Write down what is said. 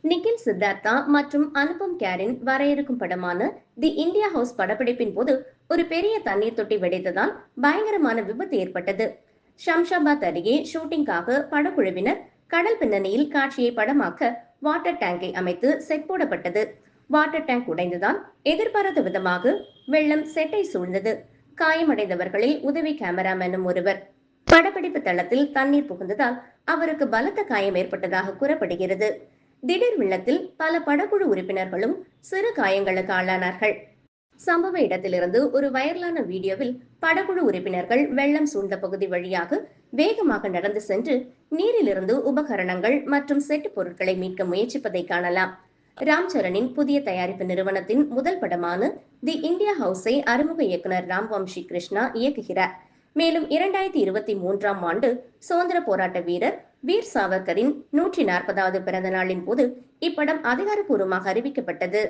நிகில் சித்தார்த்தா மற்றும் அனுபம் கேரின் வரையறுக்கும் படமான தி இந்தியா ஹவுஸ் படப்பிடிப்பின் போது ஒரு பெரிய தண்ணீர் தொட்டி வெடித்ததால் பயங்கரமான விபத்து ஏற்பட்டது. ஷம்ஷாபாத் அருகே ஷூட்டிங்காக படக்குழுவினர் கடல் பின்னணியில் காட்சியை படமாக்க வாட்டர் டேங்கை அமைத்து செட் போடப்பட்டது. வாட்டர் டேங்க் உடைந்ததால் எதிர்பாராத விதமாக வெள்ளம் செட்டை சூழ்ந்தது. காயமடைந்தவர்களில் உதவி கேமராமேனும் ஒருவர். படப்பிடிப்பு தளத்தில் தண்ணீர் புகுந்ததால் அவருக்கு பலத்த காயம் ஏற்பட்டதாக கூறப்படுகிறது. திடீர் வெள்ளத்தில் பல படக்குழு உறுப்பினர்களும் சிறு காயங்களுக்கு ஆளானார்கள். சம்பவ இடத்திலிருந்து ஒரு வைரலான வீடியோவில் படக்குழு உறுப்பினர்கள் வெள்ளம் சூழ்ந்த பகுதி வழியாக வேகமாக நடந்து சென்று நீரிலிருந்து உபகரணங்கள் மற்றும் செட் பொருட்களை மீட்க முயற்சிப்பதை காணலாம். ராம் சரணின் புதிய தயாரிப்பு நிறுவனத்தின் முதல் படமான தி இந்தியா ஹவுஸை அறிமுக இயக்குனர் ராம்வம்சி கிருஷ்ணா இயக்குகிறார். மேலும் 2023ஆம் ஆண்டு சுதந்திர போராட்ட வீரர் வீர் சாவர்கரின் 140வது பிறந்த நாளின் போது இப்படம் அதிகாரப்பூர்வமாக அறிவிக்கப்பட்டது.